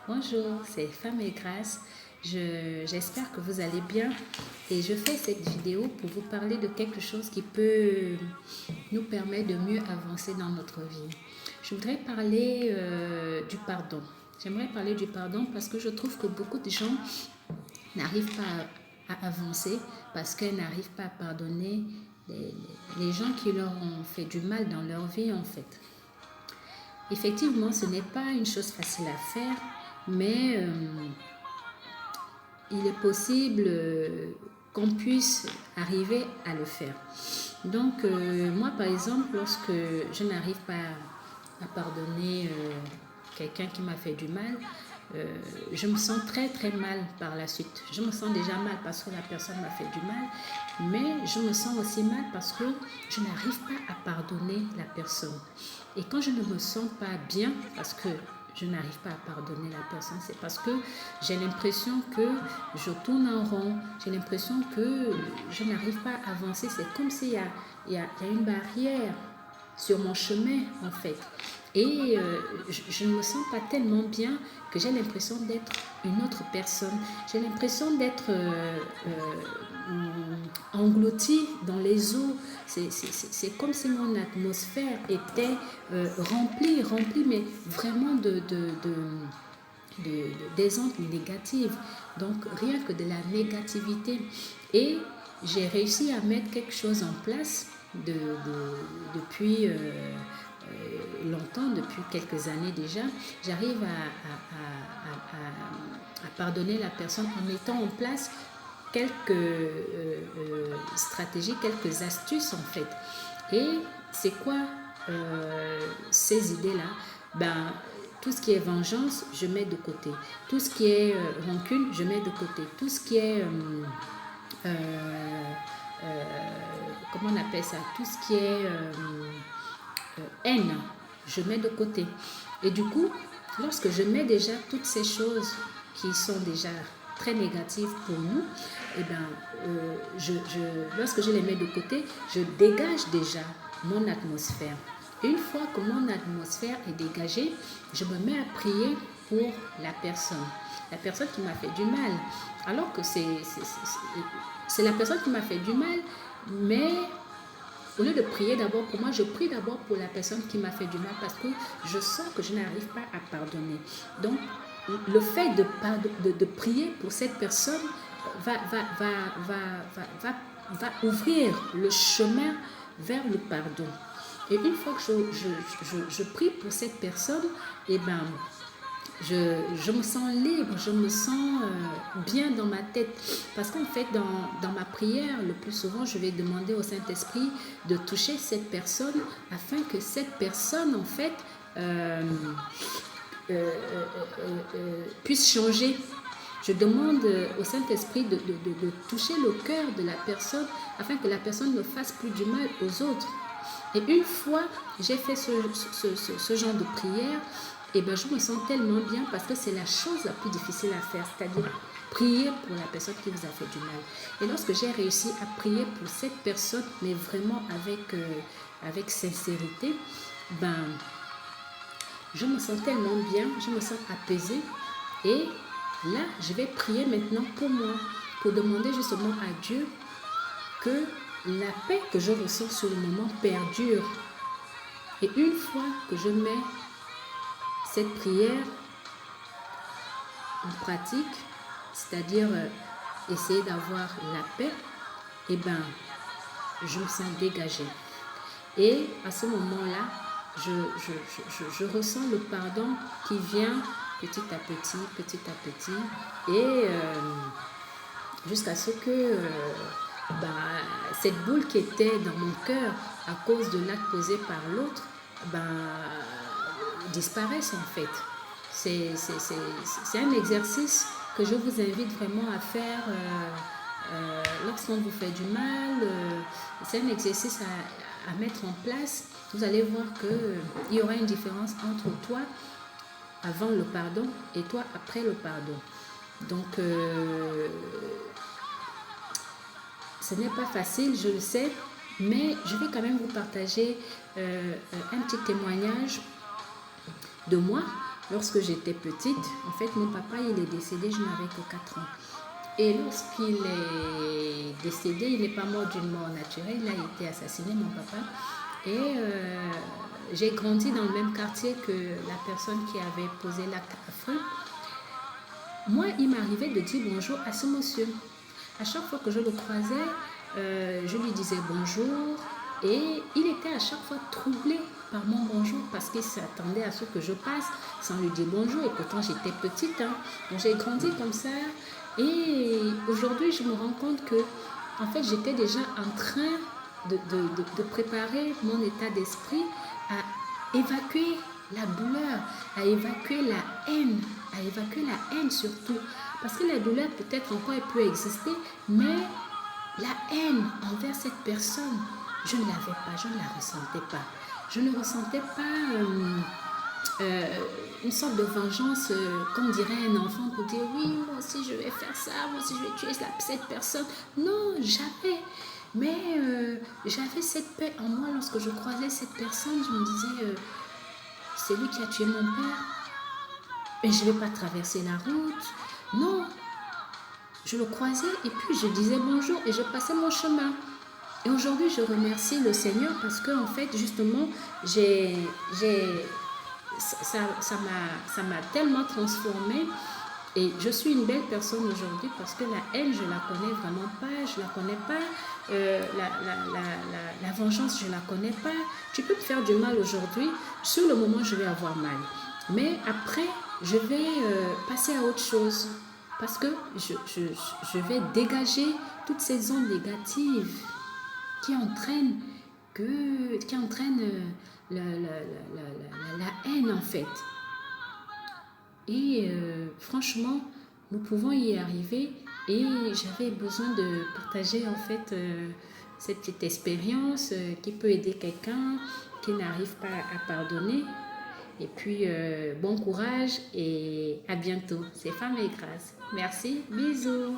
Bonjour, c'est Femme et Grâce. J'espère que vous allez bien et je fais cette vidéo pour vous parler de quelque chose qui peut nous permettre de mieux avancer dans notre vie. Je voudrais parler du pardon. J'aimerais parler du pardon parce que je trouve que beaucoup de gens n'arrivent pas à avancer parce qu'elles n'arrivent pas à pardonner les gens qui leur ont fait du mal dans leur vie en fait. Effectivement, ce n'est pas une chose facile à faire, mais il est possible qu'on puisse arriver à le faire. Donc, moi, par exemple, lorsque je n'arrive pas à pardonner quelqu'un qui m'a fait du mal, je me sens très très mal par la suite. Je me sens déjà mal parce que la personne m'a fait du mal, mais je me sens aussi mal parce que je n'arrive pas à pardonner la personne. Et quand je ne me sens pas bien, parce que je n'arrive pas à pardonner la personne, c'est parce que j'ai l'impression que je tourne en rond, j'ai l'impression que je n'arrive pas à avancer. C'est comme s'il y a une barrière sur mon chemin en fait. Et je ne me sens pas tellement bien que j'ai l'impression d'être une autre personne. J'ai l'impression d'être engloutie dans les eaux. C'est comme si mon atmosphère était remplie, mais vraiment des ondes négatives. Donc rien que de la négativité. Et j'ai réussi à mettre quelque chose en place depuis longtemps, depuis quelques années déjà. J'arrive à pardonner la personne en mettant en place quelques stratégies, quelques astuces en fait. Et c'est quoi ces idées-là? Ben, tout ce qui est vengeance, je mets de côté. Tout ce qui est rancune, je mets de côté. Tout ce qui est comment on appelle ça? Tout ce qui est haine, je mets de côté. Et du coup, lorsque je mets déjà toutes ces choses qui sont déjà très négatives pour nous, eh ben, lorsque je les mets de côté, je dégage déjà mon atmosphère. Une fois que mon atmosphère est dégagée, je me mets à prier pour la personne qui m'a fait du mal. Alors que c'est la personne qui m'a fait du mal, mais au lieu de prier d'abord pour moi, je prie d'abord pour la personne qui m'a fait du mal parce que je sens que je n'arrive pas à pardonner. Donc, le fait de prier pour cette personne va ouvrir le chemin vers le pardon. Et une fois que je prie pour cette personne, eh ben, je me sens libre, je me sens bien dans ma tête. Parce qu'en fait, dans ma prière, le plus souvent, je vais demander au Saint-Esprit de toucher cette personne afin que cette personne, en fait, puisse changer. Je demande au Saint-Esprit de toucher le cœur de la personne afin que la personne ne fasse plus du mal aux autres. Et une fois j'ai fait ce genre de prière, et ben je me sens tellement bien parce que c'est la chose la plus difficile à faire, c'est-à-dire prier pour la personne qui vous a fait du mal. Et lorsque j'ai réussi à prier pour cette personne, mais vraiment avec sincérité, ben je me sens tellement bien, je me sens apaisée. Et là, je vais prier maintenant pour moi, pour demander justement à Dieu que la paix que je ressens sur le moment perdure. Et une fois que je mets cette prière en pratique, c'est-à-dire essayer d'avoir la paix, eh ben, je me sens dégagée. Et à ce moment-là, je ressens le pardon qui vient petit à petit, et jusqu'à ce que cette boule qui était dans mon cœur à cause de l'acte posé par l'autre, disparaisse en fait. C'est un exercice que je vous invite vraiment à faire lorsqu'on vous fait du mal. C'est un exercice à mettre en place. Vous allez voir qu'il y aura une différence entre toi avant le pardon et toi après le pardon. Donc, ce n'est pas facile, je le sais, mais je vais quand même vous partager un petit témoignage de moi lorsque j'étais petite, en fait, mon papa, il est décédé, je n'avais que 4 ans. Et lorsqu'il est décédé, il n'est pas mort d'une mort naturelle, il a été assassiné, mon papa. Et j'ai grandi dans le même quartier que la personne qui avait posé l'acte à feu. Moi, il m'arrivait de dire bonjour à ce monsieur. À chaque fois que je le croisais, je lui disais bonjour et il était à chaque fois troublé par mon bonjour parce qu'il s'attendait à ce que je passe sans lui dire bonjour et pourtant j'étais petite. Hein. Donc j'ai grandi comme ça et aujourd'hui je me rends compte que en fait j'étais déjà en train de préparer mon état d'esprit à évacuer la douleur, à évacuer la haine surtout. Parce que la douleur peut-être encore elle peut exister, mais la haine envers cette personne, je ne l'avais pas, je ne la ressentais pas. Je ne ressentais pas une sorte de vengeance, comme dirait un enfant, pour dire oui, moi aussi je vais faire ça, moi aussi je vais tuer cette personne. Non, jamais. Mais j'avais cette paix en moi lorsque je croisais cette personne, je me disais, c'est lui qui a tué mon père, mais je ne vais pas traverser la route. Non, je le croisais et puis je disais bonjour et je passais mon chemin. Et aujourd'hui, je remercie le Seigneur parce que en fait, justement, ça m'a tellement transformée et je suis une belle personne aujourd'hui parce que la haine, je la connais vraiment pas, je la connais pas. La vengeance, je la connais pas. Tu peux me faire du mal aujourd'hui, sur le moment, je vais avoir mal. Mais après, je vais passer à autre chose parce que je vais dégager toutes ces ondes négatives qui entraînent la haine en fait. Et franchement, nous pouvons y arriver et j'avais besoin de partager en fait cette petite expérience qui peut aider quelqu'un qui n'arrive pas à pardonner. Et puis, bon courage et à bientôt. C'est Femmes et Grâce. Merci, bisous.